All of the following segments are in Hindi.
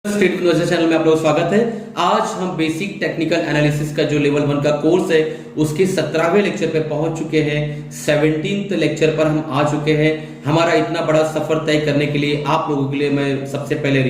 स्ट्रीट इन्वेस्टर चैनल में आप लोगों का स्वागत है। आज हम बेसिक टेक्निकल एनालिसिस का जो लेवल 1 का कोर्स है उसके 17वें लेक्चर पे पहुंच चुके हैं। 17th लेक्चर पर हम आ चुके हैं। हमारा इतना बड़ा सफर तय करने के लिए आप लोगों के लिए मैं सबसे पहले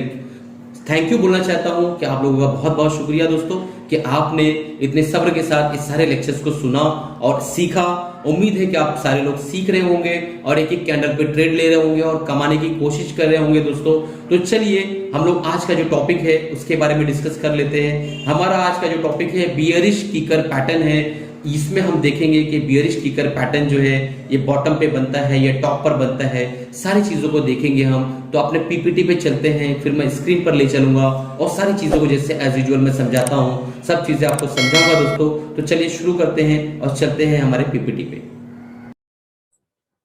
थैंक यू बोलना चाहता हूं कि आप लोगों का बहुत बहुत शुक्रिया दोस्तों कि आपने इतने सब्र के साथ इस सारे लेक्चर्स को सुना और सीखा। उम्मीद है कि आप सारे लोग सीख रहे होंगे और एक एक कैंडल पे ट्रेड ले रहे होंगे और कमाने की कोशिश कर रहे होंगे दोस्तों। तो चलिए हम लोग आज का जो टॉपिक है उसके बारे में डिस्कस कर लेते हैं। हमारा आज का जो टॉपिक है बियरिश किकर पैटर्न है। इसमें हम देखेंगे कि बियरिश किकर पैटर्न जो है ये बॉटम पे बनता है या टॉप पर बनता है, सारी चीजों को देखेंगे हम। तो अपने पीपीटी पे चलते हैं, फिर मैं स्क्रीन पर ले चलूंगा और सारी चीजों को जैसे एज यूजुअल मैं समझाता हूँ सब चीजें आपको समझाऊंगा दोस्तों। तो चलिए शुरू करते हैं और चलते हैं हमारे पीपीटी पे।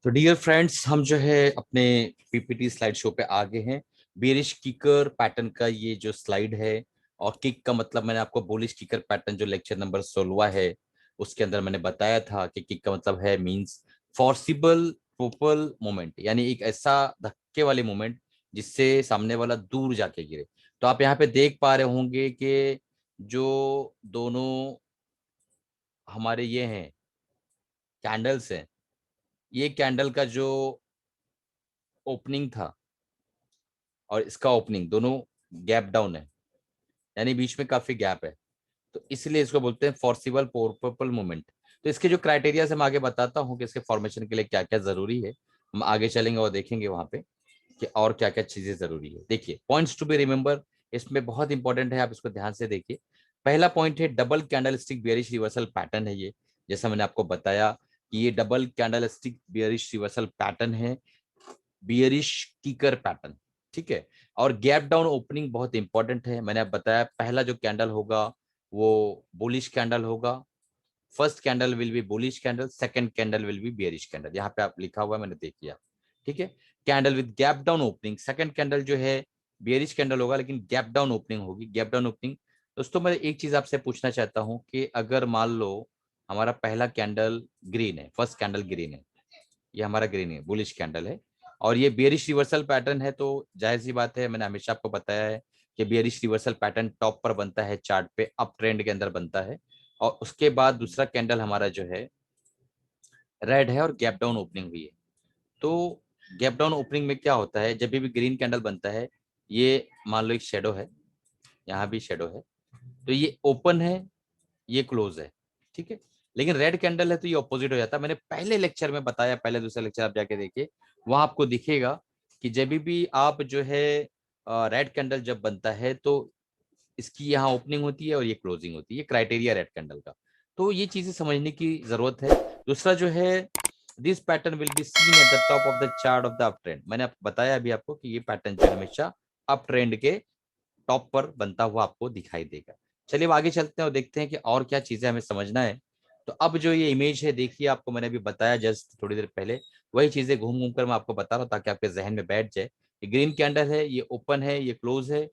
तो डियर फ्रेंड्स, हम जो है अपने पीपीटी स्लाइड शो पे आ गए हैं। बेरिश किकर पैटर्न का ये जो स्लाइड है, और किक का मतलब मैंने आपको बुलिश किकर पैटर्न जो लेक्चर नंबर 16 है उसके अंदर मैंने बताया था कि किक का मतलब है मींस फोर्सिबल प्रोपल मोमेंट, यानी एक ऐसा धक्के वाले मोमेंट जिससे सामने वाला दूर जाके गिरे। तो आप यहाँ पे देख पा रहे होंगे कि जो दोनों हमारे ये हैं कैंडल्स हैं, ये कैंडल का जो ओपनिंग था और इसका ओपनिंग दोनों गैप डाउन है, यानी बीच में काफी गैप है। तो इसलिए इसको बोलते हैं फोर्सिबल पोर्पल मूवमेंट। तो इसके जो क्राइटेरिया से मैं आगे बताता हूँ कि इसके फॉर्मेशन के लिए क्या क्या जरूरी है। हम आगे चलेंगे और देखेंगे वहां पे कि और क्या क्या चीजें जरूरी है। देखिए पॉइंट्स टू बी रिमेंबर, इसमें बहुत इंपॉर्टेंट है, आप इसको ध्यान से देखिए। पहला पॉइंट है double candlestick bearish reversal pattern है ये। जैसा मैंने आपको बताया कि ये double candlestick bearish reversal pattern है, बियरिश कीकर पैटर्न। ठीक है। और गैप डाउन ओपनिंग बहुत इंपॉर्टेंट है। मैंने आप बताया पहला जो कैंडल होगा वो बुलिश कैंडल होगा। First candle will be bullish candle, second candle will be bearish candle. यहाँ पे आप लिखा हुआ है, मैंने देख लिया। ठीक है। Candle with gap down opening, second candle जो है बियरिश कैंडल होगा लेकिन गैप डाउन ओपनिंग होगी। गैप डाउन ओपनिंग दोस्तों, मैं एक चीज आपसे पूछना चाहता हूँ कि अगर मान लो हमारा पहला कैंडल ग्रीन है, फर्स्ट कैंडल ग्रीन है, ये हमारा ग्रीन है, बुलिश कैंडल है, और ये बियरिश रिवर्सल पैटर्न है, तो जाहिर सी बात है, मैंने हमेशा आपको बताया है कि बियरिश रिवर्सल पैटर्न टॉप पर बनता है, चार्ट पे अप ट्रेंड के अंदर बनता है। और उसके बाद दूसरा कैंडल हमारा जो है रेड है और गैप डाउन ओपनिंग हुई है। तो गैप डाउन ओपनिंग में क्या होता है, जब भी ग्रीन कैंडल बनता है, ये मान लो एक शेडो है, यहाँ भी शेडो है, तो ये ओपन है, ये क्लोज है। ठीक है। लेकिन रेड कैंडल है तो ये ऑपोजिट हो जाता है। मैंने पहले लेक्चर में बताया, पहले दूसरे लेक्चर आप जाके देखिए, वहां आपको दिखेगा कि जब भी आप जो है रेड कैंडल जब बनता है तो इसकी यहाँ ओपनिंग होती है और ये क्लोजिंग होती है। ये क्राइटेरिया रेड कैंडल का। तो ये चीजें समझने की जरूरत है। दूसरा जो है, this pattern will be seen at the top of the chart of the up trend. मैंने बताया अभी आपको कि ये पैटर्न जो हमेशा अप ट्रेंड के टॉप पर बनता हुआ आपको दिखाई देगा। चलिए अब आगे चलते हैं और देखते हैं कि और क्या चीजें हमें समझना है। तो अब जो ये इमेज है देखिए, आपको मैंने अभी बताया जस्ट थोड़ी देर पहले, वही चीजें घूम घूम कर मैं आपको बता रहा हूँ ताकि आपके जहन में बैठ जाए। ये ग्रीन कैंडल है, ये ओपन है, ये क्लोज है।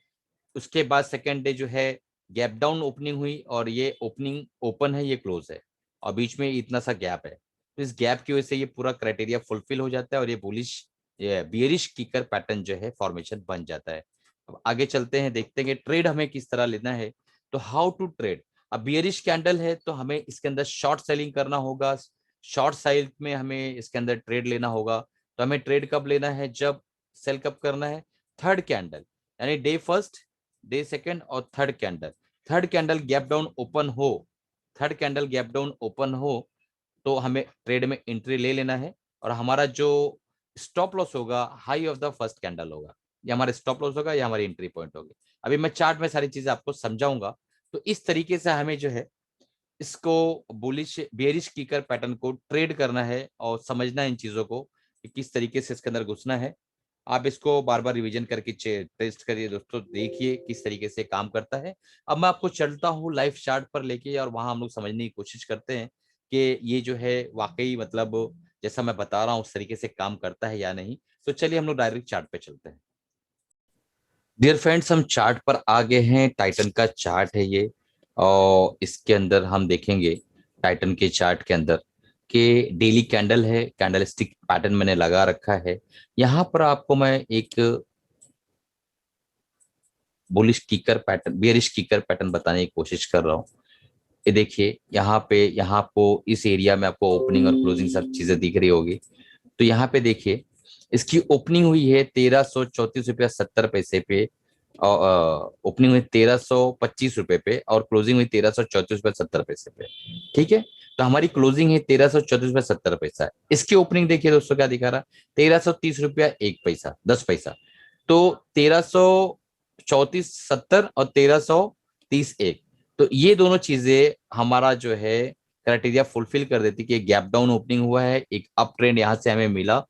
उसके बाद सेकेंड डे जो है गैप डाउन ओपनिंग हुई और ये ओपनिंग ओपन है, ये क्लोज है, और बीच में इतना सा गैप है। तो इस गैप की वजह से ये पूरा क्राइटेरिया फुलफिल हो जाता है और ये बुलिश, ये बियरिश किकर पैटर्न जो है फॉर्मेशन बन जाता है। अब आगे चलते हैं, देखते हैं कि ट्रेड हमें किस तरह लेना है। तो हाउ टू ट्रेड, अब बियरिश कैंडल है तो हमें इसके अंदर शॉर्ट सेलिंग करना होगा। शॉर्ट साइड में हमें इसके अंदर ट्रेड लेना होगा। तो हमें ट्रेड कब लेना है, जब सेल कब करना है, थर्ड कैंडल, यानी डे फर्स्ट, डे सेकेंड और third candle. Third candle gap down open हो, third candle gap down open हो तो हमें ट्रेड में एंट्री ले लेना है। और हमारा जो स्टॉप लॉस होगा high of the first candle होगा, ये हमारा स्टॉप लॉस होगा, ये हमारी एंट्री पॉइंट होगी। अभी मैं चार्ट में सारी चीजें आपको समझाऊंगा। तो इस तरीके से हमें जो है इसको बुलिश बेरिश कीकर पैटर्न को ट्रेड करना है और समझना है इन चीजों को कि किस तरीके से इसके अंदर घुसना है। आप इसको बार बार रिवीजन करके टेस्ट करिए दोस्तों, देखिए किस तरीके से काम करता है। अब मैं आपको चलता हूँ लाइव चार्ट पर लेके और वहां हम लोग समझने की कोशिश करते हैं कि ये जो है वाकई मतलब जैसा मैं बता रहा हूँ उस तरीके से काम करता है या नहीं। तो चलिए हम लोग डायरेक्ट चार्ट पे चलते हैं। डियर फ्रेंड्स, हम चार्ट पर आ गए हैं। टाइटन का चार्ट है ये, और इसके अंदर हम देखेंगे टाइटन के चार्ट के अंदर कि डेली कैंडल है, कैंडल स्टिक पैटर्न मैंने लगा रखा है। यहाँ पर आपको मैं एक bullish kicker pattern, bearish kicker pattern बताने की कोशिश कर रहा हूँ। ये देखिए यहाँ पे, यहाँ आपको इस एरिया में आपको ओपनिंग और क्लोजिंग सब चीजें दिख रही होगी। तो यहाँ पे देखिए इसकी ओपनिंग हुई है 1334 रुपया 70 पैसे पे, और ओपनिंग हुई 1325 रुपए पे, और क्लोजिंग हुई 1334 रुपया 70 पैसे पे। ठीक है, तो हमारी क्लोजिंग है 1334 रुपया 70 पैसा। इसकी ओपनिंग देखिए दोस्तों क्या दिखा रहा, 1330 रुपया 1 पैसा 10 पैसा। तो 1334 70 और 1330 1, तो ये दोनों चीजें हमारा जो है क्राइटेरिया फुलफिल कर देती कि गैप डाउन ओपनिंग हुआ है, एक अप ट्रेंड यहां से हमें मिला,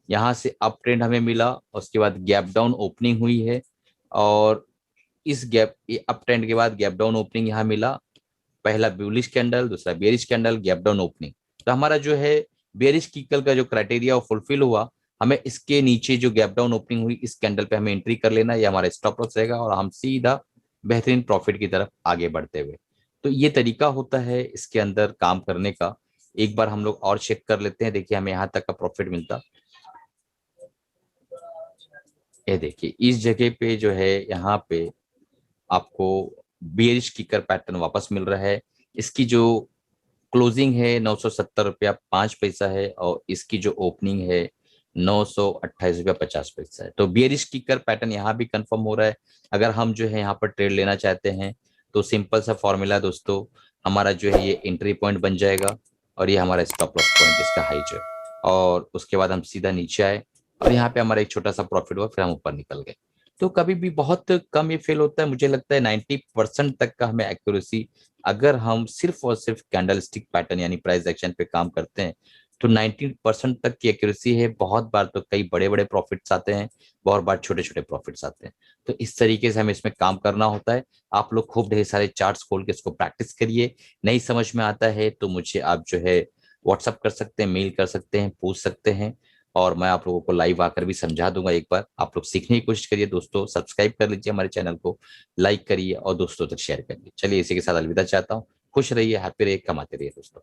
यहाँ से अप ट्रेंड हमें मिला, उसके बाद गैप डाउन ओपनिंग हुई है, और इस गैप अप ट्रेंड के बाद गैप डाउन ओपनिंग यहाँ मिला, पहला बुलिश कैंडल, दूसरा bearish candle, gap down opening. तो हमारा जो है बेरिश किकल का जो क्राइटेरिया वो फुलफिल हुआ। हमें इसके नीचे जो गैप डाउन ओपनिंग हुई इस कैंडल पे हमें एंट्री कर लेना, ये हमारा स्टॉप लॉस रहेगा, और हम सीधा बेहतरीन प्रॉफिट की तरफ आगे बढ़ते हुए। तो ये तरीका होता है इसके अंदर काम करने का। एक बार हम लोग और चेक कर लेते हैं। देखिए हमें यहाँ तक का प्रॉफिट मिलता, ये देखिए इस जगह पे जो है यहाँ पे आपको बेरिश किकर पैटर्न वापस मिल रहा है। इसकी जो क्लोजिंग है 970 रुपया 5 पैसा है, और इसकी जो ओपनिंग है 928 रुपया 50 पैसा है। तो बेरिश किकर पैटर्न यहाँ भी कंफर्म हो रहा है। अगर हम जो है यहाँ पर ट्रेड लेना चाहते हैं तो सिंपल सा फॉर्मूला है दोस्तों, हमारा जो है ये एंट्री पॉइंट बन जाएगा, और ये हमारा स्टॉप लॉस पॉइंट इसका हाई जो है, और उसके बाद हम सीधा नीचे आए, और यहाँ पे हमारा एक छोटा सा प्रॉफिट हुआ, फिर हम ऊपर निकल गए। तो कभी भी बहुत कम ये फेल होता है, मुझे लगता है 90% तक का हमें एक्यूरेसी, अगर हम सिर्फ और सिर्फ कैंडल स्टिक पैटर्न यानी प्राइस एक्शन पे काम करते हैं तो 90% तक की एक्यूरेसी है। बहुत बार तो कई बड़े बड़े प्रॉफिट्स आते हैं, बहुत बार छोटे छोटे प्रॉफिट्स आते हैं। तो इस तरीके से हमें इसमें काम करना होता है। आप लोग खूब ढेर सारे चार्ट्स खोल के इसको प्रैक्टिस करिए। नहीं समझ में आता है तो मुझे आप जो है व्हाट्सअप कर सकते हैं, मेल कर सकते हैं, पूछ सकते हैं, और मैं आप लोगों को लाइव आकर भी समझा दूंगा। एक बार आप लोग सीखने की कोशिश करिए दोस्तों, सब्सक्राइब कर लीजिए हमारे चैनल को, लाइक करिए और दोस्तों तक शेयर करिए। चलिए इसी के साथ अलविदा चाहता हूँ। खुश रहिए, हैप्पी रहिए, कमाते रहिए दोस्तों।